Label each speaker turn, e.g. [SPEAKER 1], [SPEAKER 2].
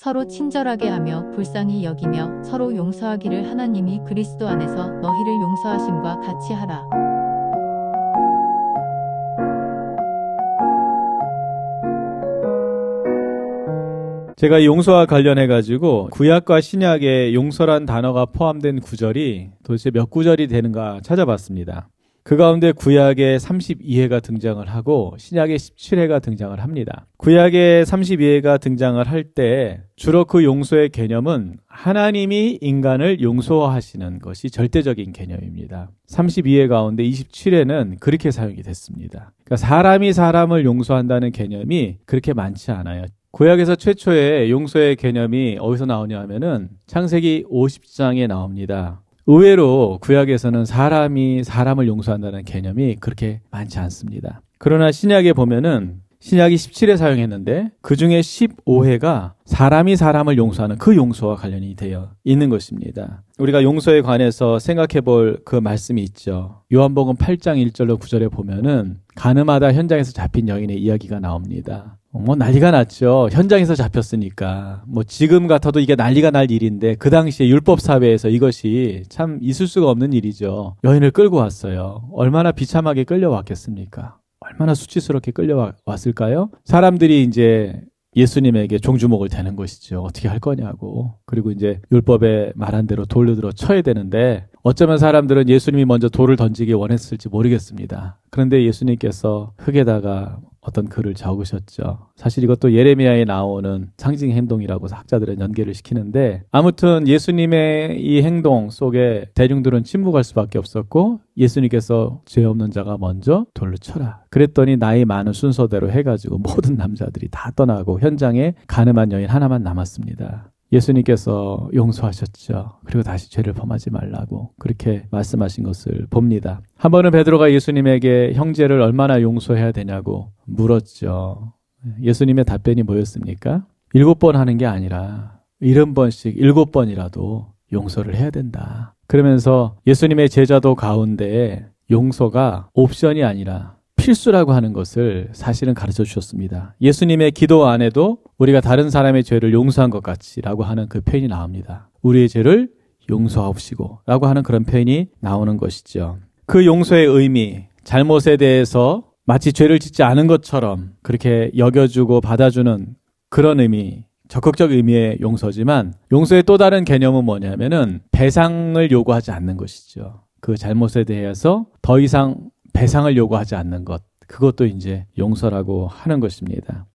[SPEAKER 1] 서로 친절하게 하며 불쌍히 여기며 서로 용서하기를 하나님이 그리스도 안에서 너희를 용서하심과 같이 하라.
[SPEAKER 2] 제가 이 용서와 관련해가지고 구약과 신약에 용서란 단어가 포함된 구절이 도대체 몇 구절이 되는가 찾아봤습니다. 그 가운데 구약에 32회가 등장을 하고 신약에 17회가 등장을 합니다. 구약에 32회가 등장을 할 때 주로 그 용서의 개념은 하나님이 인간을 용서하시는 것이 절대적인 개념입니다. 32회 가운데 27회는 그렇게 사용이 됐습니다. 그러니까 사람이 사람을 용서한다는 개념이 그렇게 많지 않아요. 구약에서 최초의 용서의 개념이 어디서 나오냐 하면은 창세기 50장에 나옵니다. 의외로 구약에서는 사람이 사람을 용서한다는 개념이 그렇게 많지 않습니다. 그러나 신약에 보면은 신약이 17회 사용했는데 그 중에 15회가 사람이 사람을 용서하는 그 용서와 관련이 되어 있는 것입니다. 우리가 용서에 관해서 생각해 볼 그 말씀이 있죠. 요한복음 8장 1절로 9절에 보면은 가늠하다 현장에서 잡힌 여인의 이야기가 나옵니다. 난리가 났죠. 현장에서 잡혔으니까. 지금 같아도 이게 난리가 날 일인데 그 당시에 율법 사회에서 이것이 참 있을 수가 없는 일이죠. 여인을 끌고 왔어요. 얼마나 비참하게 끌려왔겠습니까? 얼마나 수치스럽게 끌려왔을까요? 사람들이 이제 예수님에게 종주목을 대는 것이죠. 어떻게 할 거냐고. 그리고 이제 율법에 말한 대로 돌로 들어 쳐야 되는데 어쩌면 사람들은 예수님이 먼저 돌을 던지기 원했을지 모르겠습니다. 그런데 예수님께서 흙에다가 어떤 글을 적으셨죠. 사실 이것도 예레미야에 나오는 상징 행동이라고 학자들은 연계를 시키는데 아무튼 예수님의 이 행동 속에 대중들은 침묵할 수밖에 없었고 예수님께서 죄 없는 자가 먼저 돌로 쳐라. 그랬더니 나이 많은 순서대로 해가지고 모든 남자들이 다 떠나고 현장에 가늠한 여인 하나만 남았습니다. 예수님께서 용서하셨죠. 그리고 다시 죄를 범하지 말라고 그렇게 말씀하신 것을 봅니다. 한 번은 베드로가 예수님에게 형제를 얼마나 용서해야 되냐고 물었죠. 예수님의 답변이 뭐였습니까? 7번 하는 게 아니라 70번씩 7번이라도 용서를 해야 된다. 그러면서 예수님의 제자도 가운데 용서가 옵션이 아니라 필수라고 하는 것을 사실은 가르쳐 주셨습니다. 예수님의 기도 안에도 우리가 다른 사람의 죄를 용서한 것 같이라고 하는 그 표현이 나옵니다. 우리의 죄를 용서하옵시고 라고 하는 그런 표현이 나오는 것이죠. 그 용서의 의미, 잘못에 대해서 마치 죄를 짓지 않은 것처럼 그렇게 여겨주고 받아주는 그런 의미, 적극적 의미의 용서지만 용서의 또 다른 개념은 뭐냐면은 배상을 요구하지 않는 것이죠. 그 잘못에 대해서 더 이상 배상을 요구하지 않는 것, 그것도 이제 용서라고 하는 것입니다.